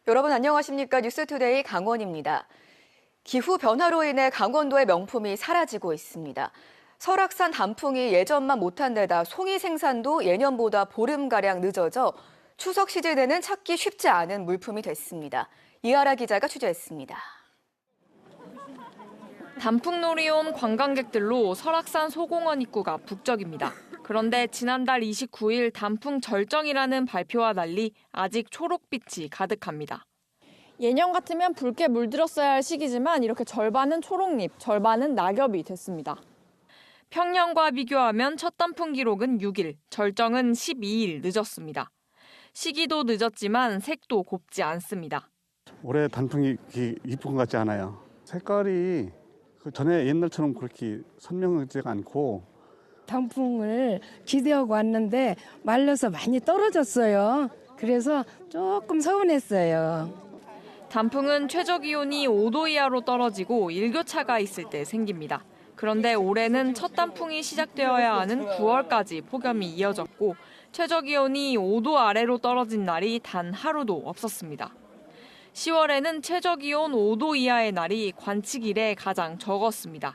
여러분 안녕하십니까? 뉴스투데이 강원입니다. 기후 변화로 인해 강원도의 명품이 사라지고 있습니다. 설악산 단풍이 예전만 못한 데다 송이 생산도 예년보다 보름가량 늦어져 추석 시즌에는 찾기 쉽지 않은 물품이 됐습니다. 이하라 기자가 취재했습니다. 단풍놀이 온 관광객들로 설악산 소공원 입구가 북적입니다. 그런데 지난달 29일 단풍 절정이라는 발표와 달리 아직 초록빛이 가득합니다. 예년 같으면 붉게 물들었어야 할 시기지만 이렇게 절반은 초록잎, 절반은 낙엽이 됐습니다. 평년과 비교하면 첫 단풍 기록은 6일, 절정은 12일 늦었습니다. 시기도 늦었지만 색도 곱지 않습니다. 올해 단풍이 이쁜 것 같지 않아요. 색깔이 전에 옛날처럼 그렇게 선명하지가 않고 단풍을 기대하고 왔는데 말라서 많이 떨어졌어요. 그래서 조금 서운했어요. 단풍은 최저기온이 5도 이하로 떨어지고 일교차가 있을 때 생깁니다. 그런데 올해는 첫 단풍이 시작되어야 하는 9월까지 폭염이 이어졌고 최저기온이 5도 아래로 떨어진 날이 단 하루도 없었습니다. 10월에는 최저기온 5도 이하의 날이 관측 이래 가장 적었습니다.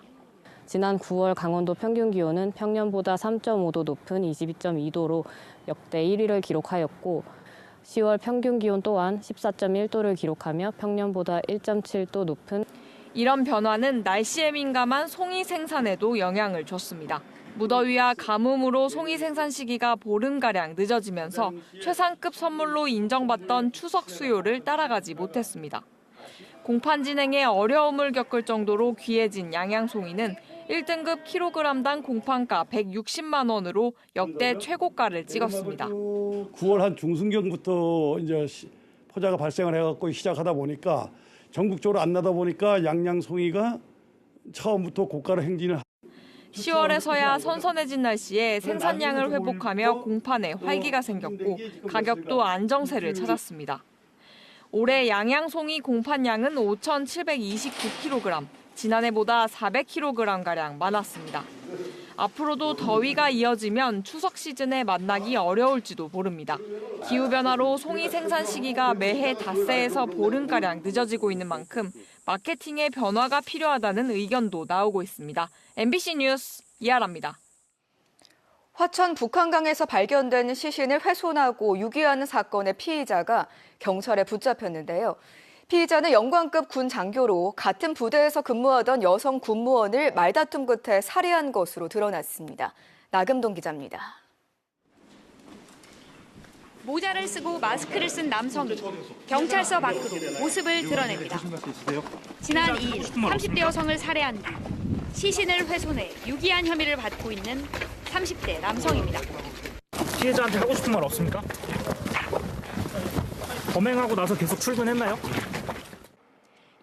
지난 9월 강원도 평균 기온은 평년보다 3.5도 높은 22.2도로 역대 1위를 기록하였고 10월 평균 기온 또한 14.1도를 기록하며 평년보다 1.7도 높은 이런 변화는 날씨에 민감한 송이 생산에도 영향을 줬습니다. 무더위와 가뭄으로 송이 생산 시기가 보름가량 늦어지면서 최상급 선물로 인정받던 추석 수요를 따라가지 못했습니다. 공판 진행에 어려움을 겪을 정도로 귀해진 양양송이는 1등급 킬로그램당 공판가 160만 원으로 역대 최고가를 찍었습니다. 9월 한 중순경부터 이제 포자가 발생을 해갖고 시작하다 보니까 전국적으로 안 나다 보니까 양양송이가 처음부터 고가로 행진을 10월에서야 선선해진 날씨에 생산량을 회복하며 공판에 활기가 생겼고 가격도 안정세를 찾았습니다. 올해 양양송이 공판량은 5,729kg, 지난해보다 400kg가량 많았습니다. 앞으로도 더위가 이어지면 추석 시즌에 만나기 어려울지도 모릅니다. 기후변화로 송이 생산 시기가 매해 닷새에서 보름가량 늦어지고 있는 만큼 마케팅에 변화가 필요하다는 의견도 나오고 있습니다. MBC 뉴스 이하라입니다. 화천 북한강에서 발견된 시신을 훼손하고 유기하는 사건의 피의자가 경찰에 붙잡혔는데요. 피의자는 영관급 군 장교로 같은 부대에서 근무하던 여성 군무원을 말다툼 끝에 살해한 것으로 드러났습니다. 나금동 기자입니다. 모자를 쓰고 마스크를 쓴 남성이 경찰서 밖으로 모습을 드러냅니다. 지난 2일 30대 여성을 살해한 뒤 시신을 훼손해 유기한 혐의를 받고 있는 30대 남성입니다. 피해자한테 하고 싶은 말 없습니까? 범행하고 나서 계속 출근했나요?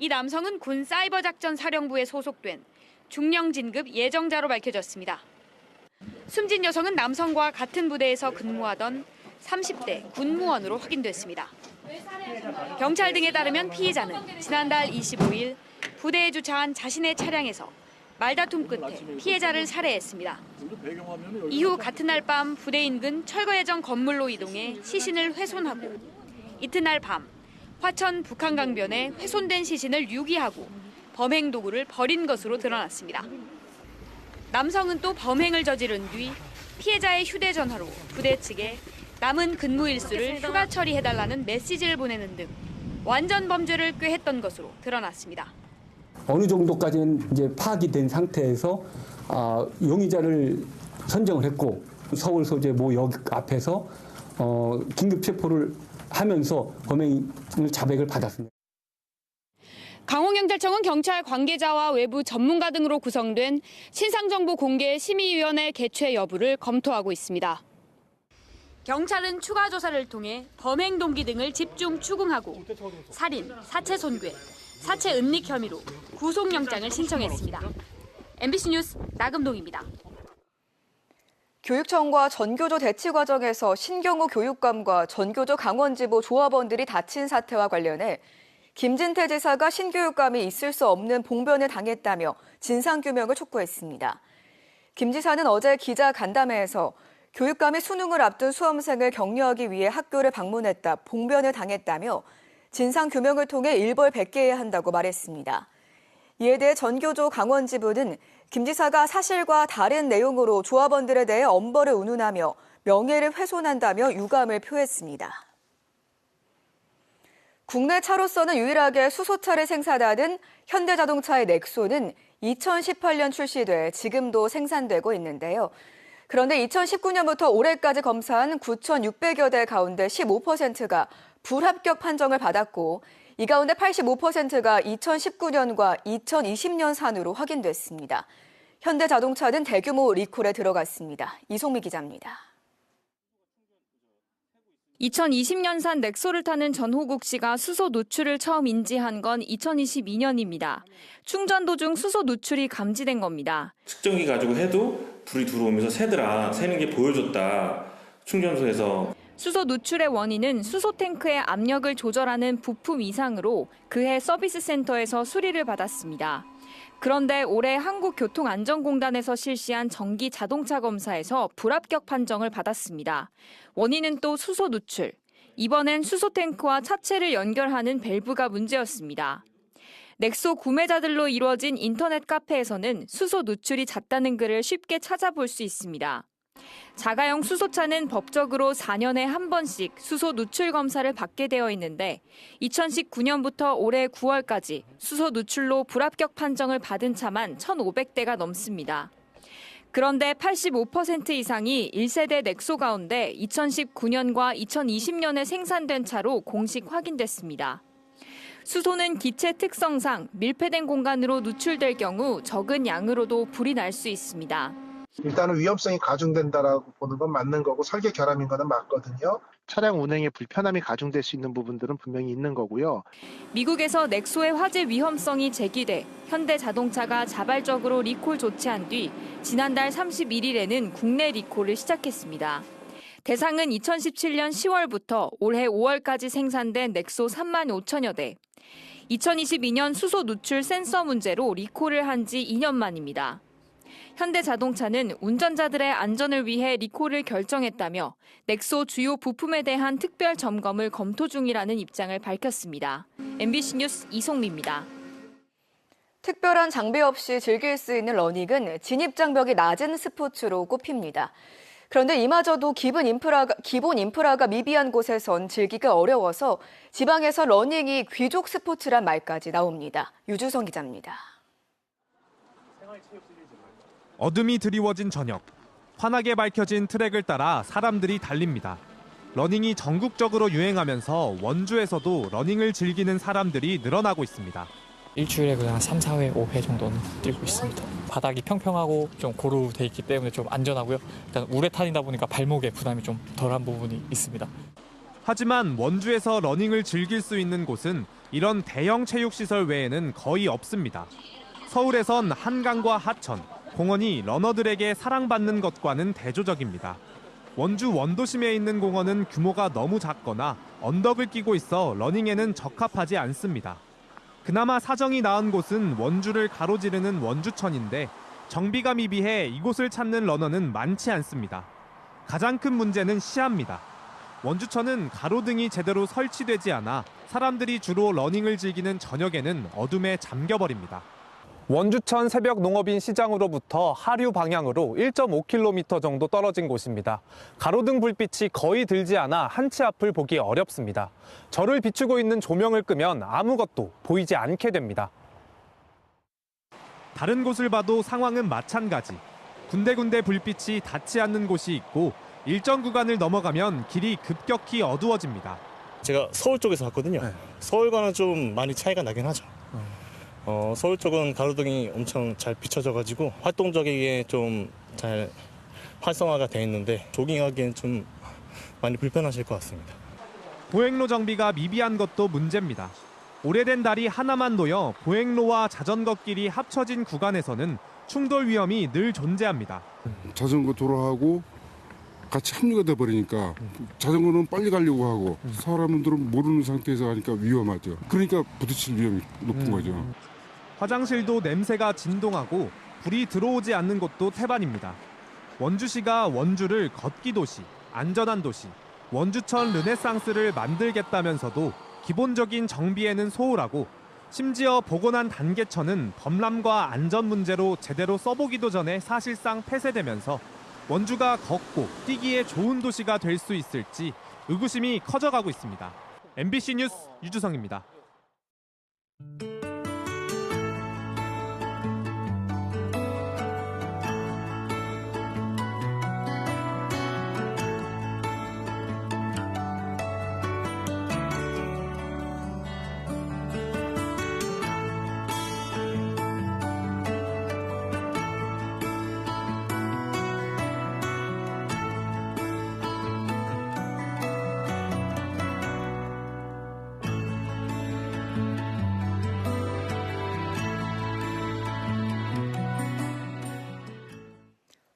이 남성은 군 사이버작전사령부에 소속된 중령 진급 예정자로 밝혀졌습니다. 숨진 여성은 남성과 같은 부대에서 근무하던 30대 군무원으로 확인됐습니다. 경찰 등에 따르면 피해자는 지난달 25일 부대에 주차한 자신의 차량에서 말다툼 끝에 피해자를 살해했습니다. 이후 같은 날 밤 부대 인근 철거예정 건물로 이동해 시신을 훼손하고 이튿날 밤 화천 북한강변에 훼손된 시신을 유기하고 범행 도구를 버린 것으로 드러났습니다. 남성은 또 범행을 저지른 뒤 피해자의 휴대전화로 부대 측에 남은 근무 일수를 휴가 처리해달라는 메시지를 보내는 등 완전 범죄를 꾀했던 것으로 드러났습니다. 어느 정도까지는 이제 파악이 된 상태에서 용의자를 선정을 했고 서울 소재 모 역 앞에서 긴급 체포를 하면서 범행을 자백을 받았습니다. 강원경찰청은 경찰 관계자와 외부 전문가 등으로 구성된 신상정보 공개 심의위원회 개최 여부를 검토하고 있습니다. 경찰은 추가 조사를 통해 범행 동기 등을 집중 추궁하고 살인, 사체 손괴, 사체 은닉 혐의로 구속영장을 신청했습니다. MBC 뉴스 나금동입니다. 교육청과 전교조 대치 과정에서 신경호 교육감과 전교조 강원지부 조합원들이 다친 사태와 관련해 김진태 지사가 신교육감이 있을 수 없는 봉변을 당했다며 진상규명을 촉구했습니다. 김 지사는 어제 기자 간담회에서 교육감이 수능을 앞둔 수험생을 격려하기 위해 학교를 방문했다 봉변을 당했다며 진상규명을 통해 일벌백계해야 한다고 말했습니다. 이에 대해 전교조 강원지부는 김 지사가 사실과 다른 내용으로 조합원들에 대해 엄벌을 운운하며 명예를 훼손한다며 유감을 표했습니다. 국내 차로서는 유일하게 수소차를 생산하는 현대자동차의 넥소는 2018년 출시돼 지금도 생산되고 있는데요. 그런데 2019년부터 올해까지 검사한 9,600여 대 가운데 15%가 불합격 판정을 받았고 이 가운데 85%가 2019년과 2020년 산으로 확인됐습니다. 현대자동차는 대규모 리콜에 들어갔습니다. 이송미 기자입니다. 2020년산 넥소를 타는 전호국 씨가 수소 누출을 처음 인지한 건 2022년입니다. 충전 도중 수소 누출이 감지된 겁니다. 측정기 가지고 해도 불이 들어오면서 새는 게 보여줬다. 충전소에서. 수소 누출의 원인은 수소 탱크의 압력을 조절하는 부품 이상으로 그해 서비스 센터에서 수리를 받았습니다. 그런데 올해 한국교통안전공단에서 실시한 정기 자동차 검사에서 불합격 판정을 받았습니다. 원인은 또 수소 누출. 이번엔 수소 탱크와 차체를 연결하는 밸브가 문제였습니다. 넥소 구매자들로 이루어진 인터넷 카페에서는 수소 누출이 잦다는 글을 쉽게 찾아볼 수 있습니다. 자가용 수소차는 법적으로 4년에 한 번씩 수소 누출 검사를 받게 되어 있는데 2019년부터 올해 9월까지 수소 누출로 불합격 판정을 받은 차만 1,500대가 넘습니다. 그런데 85% 이상이 1세대 넥소 가운데 2019년과 2020년에 생산된 차로 공식 확인됐습니다. 수소는 기체 특성상 밀폐된 공간으로 누출될 경우 적은 양으로도 불이 날 수 있습니다. 일단은 위험성이 가중된다라고 보는 건 맞는 거고 설계 결함인 거는 맞거든요. 차량 운행에 불편함이 가중될 수 있는 부분들은 분명히 있는 거고요. 미국에서 넥소의 화재 위험성이 제기돼 현대자동차가 자발적으로 리콜 조치한 뒤 지난달 31일에는 국내 리콜을 시작했습니다. 대상은 2017년 10월부터 올해 5월까지 생산된 넥소 3만 5천여 대. 2022년 수소 누출 센서 문제로 리콜을 한 지 2년 만입니다. 현대자동차는 운전자들의 안전을 위해 리콜을 결정했다며 넥소 주요 부품에 대한 특별 점검을 검토 중이라는 입장을 밝혔습니다. MBC 뉴스 이송미입니다. 특별한 장비 없이 즐길 수 있는 러닝은 진입장벽이 낮은 스포츠로 꼽힙니다. 그런데 이마저도 기본 인프라가 미비한 곳에선 즐기기가 어려워서 지방에서 러닝이 귀족 스포츠란 말까지 나옵니다. 유주성 기자입니다. 어둠이 드리워진 저녁, 환하게 밝혀진 트랙을 따라 사람들이 달립니다. 러닝이 전국적으로 유행하면서 원주에서도 러닝을 즐기는 사람들이 늘어나고 있습니다. 일주일에 그냥 3, 4회, 5회 정도는 뛰고 있습니다. 바닥이 평평하고 좀 고루 돼 있기 때문에 좀 안전하고요. 일단 우레탄이다 보니까 발목에 부담이 좀 덜한 부분이 있습니다. 하지만 원주에서 러닝을 즐길 수 있는 곳은 이런 대형 체육시설 외에는 거의 없습니다. 서울에선 한강과 하천, 공원이 러너들에게 사랑받는 것과는 대조적입니다. 원주 원도심에 있는 공원은 규모가 너무 작거나 언덕을 끼고 있어 러닝에는 적합하지 않습니다. 그나마 사정이 나은 곳은 원주를 가로지르는 원주천인데 정비가 미비해 이곳을 찾는 러너는 많지 않습니다. 가장 큰 문제는 시야입니다. 원주천은 가로등이 제대로 설치되지 않아 사람들이 주로 러닝을 즐기는 저녁에는 어둠에 잠겨버립니다. 원주천 새벽 농업인 시장으로부터 하류 방향으로 1.5km 정도 떨어진 곳입니다. 가로등 불빛이 거의 들지 않아 한치 앞을 보기 어렵습니다. 저를 비추고 있는 조명을 끄면 아무것도 보이지 않게 됩니다. 다른 곳을 봐도 상황은 마찬가지. 군데군데 불빛이 닿지 않는 곳이 있고 일정 구간을 넘어가면 길이 급격히 어두워집니다. 제가 서울 쪽에서 왔거든요. 서울과는 좀 많이 차이가 나긴 하죠. 서울 쪽은 가로등이 엄청 잘 비춰져가지고 활동적이게 좀 잘 활성화가 돼 있는데 조깅하기엔 좀 많이 불편하실 것 같습니다. 보행로 정비가 미비한 것도 문제입니다. 오래된 다리 하나만 놓여 보행로와 자전거 길이 합쳐진 구간에서는 충돌 위험이 늘 존재합니다. 자전거 도로하고 같이 합류가 돼버리니까 자전거는 빨리 가려고 하고 사람들은 모르는 상태에서 하니까 위험하죠. 그러니까 부딪힐 위험이 높은 거죠. 화장실도 냄새가 진동하고 불이 들어오지 않는 곳도 태반입니다. 원주시가 원주를 걷기 도시, 안전한 도시, 원주천 르네상스를 만들겠다면서도 기본적인 정비에는 소홀하고 심지어 복원한 단계천은 범람과 안전 문제로 제대로 써보기도 전에 사실상 폐쇄되면서 원주가 걷고 뛰기에 좋은 도시가 될 수 있을지 의구심이 커져가고 있습니다. MBC 뉴스 유주성입니다.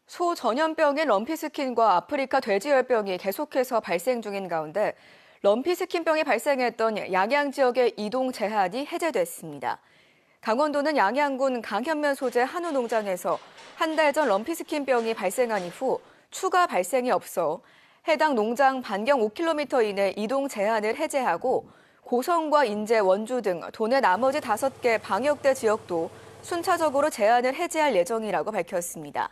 소 전염병인 럼피스킨과 아프리카 돼지열병이 계속해서 발생 중인 가운데 럼피스킨병이 발생했던 양양 지역의 이동 제한이 해제됐습니다. 강원도는 양양군 강현면 소재 한우 농장에서 한 달 전 럼피스킨병이 발생한 이후 추가 발생이 없어 해당 농장 반경 5km 이내 이동 제한을 해제하고 고성과 인제, 원주 등 도내 나머지 5개 방역대 지역도 순차적으로 제한을 해제할 예정이라고 밝혔습니다.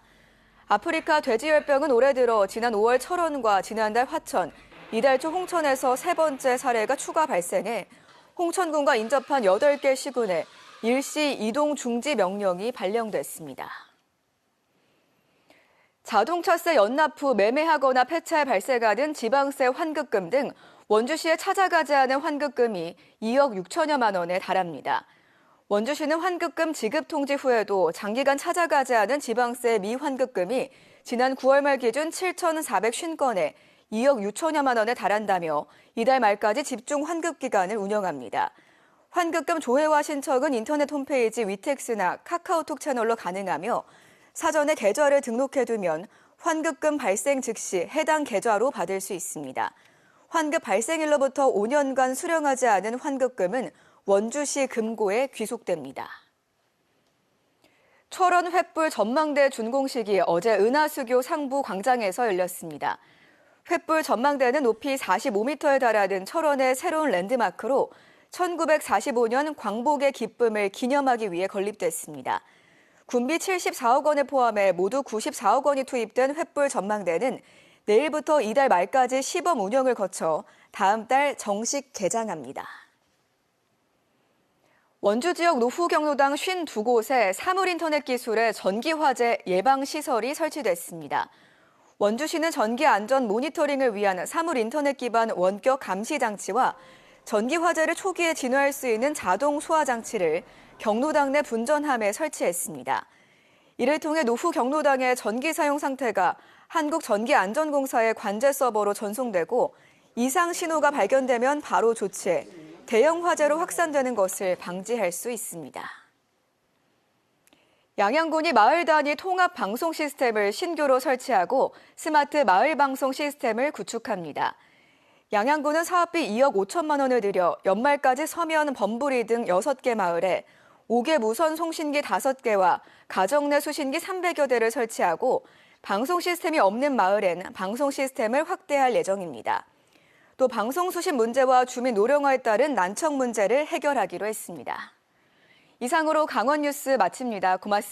아프리카 돼지열병은 올해 들어 지난 5월 철원과 지난달 화천, 이달 초 홍천에서 3번째 사례가 추가 발생해 홍천군과 인접한 8개 시군에 일시 이동 중지 명령이 발령됐습니다. 자동차세 연납 후 매매하거나 폐차해 발생하는 지방세 환급금 등 원주시에 찾아가지 않은 환급금이 2억 6천여만 원에 달합니다. 원주시는 환급금 지급 통지 후에도 장기간 찾아가지 않은 지방세 미환급금이 지난 9월 말 기준 7,450건에 2억 6천여만 원에 달한다며 이달 말까지 집중 환급 기간을 운영합니다. 환급금 조회와 신청은 인터넷 홈페이지 위텍스나 카카오톡 채널로 가능하며 사전에 계좌를 등록해두면 환급금 발생 즉시 해당 계좌로 받을 수 있습니다. 환급 발생일로부터 5년간 수령하지 않은 환급금은 원주시 금고에 귀속됩니다. 철원 횃불 전망대 준공식이 어제 은하수교 상부 광장에서 열렸습니다. 횃불 전망대는 높이 45m에 달하는 철원의 새로운 랜드마크로 1945년 광복의 기쁨을 기념하기 위해 건립됐습니다. 군비 74억 원을 포함해 모두 94억 원이 투입된 횃불 전망대는 내일부터 이달 말까지 시범 운영을 거쳐 다음 달 정식 개장합니다. 원주 지역 노후 경로당 52곳에 사물인터넷 기술의 전기화재 예방시설이 설치됐습니다. 원주시는 전기 안전 모니터링을 위한 사물인터넷 기반 원격 감시 장치와 전기화재를 초기에 진화할 수 있는 자동 소화 장치를 경로당 내 분전함에 설치했습니다. 이를 통해 노후 경로당의 전기 사용 상태가 한국전기안전공사의 관제 서버로 전송되고 이상 신호가 발견되면 바로 조치해 대형 화재로 확산되는 것을 방지할 수 있습니다. 양양군이 마을 단위 통합 방송 시스템을 신규로 설치하고 스마트 마을 방송 시스템을 구축합니다. 양양군은 사업비 2억 5천만 원을 들여 연말까지 서면, 범부리 등 6개 마을에 5개 무선 송신기 5개와 가정 내 수신기 300여 대를 설치하고 방송 시스템이 없는 마을엔 방송 시스템을 확대할 예정입니다. 또 방송 수신 문제와 주민 노령화에 따른 난청 문제를 해결하기로 했습니다. 이상으로 강원 뉴스 마칩니다. 고맙습니다.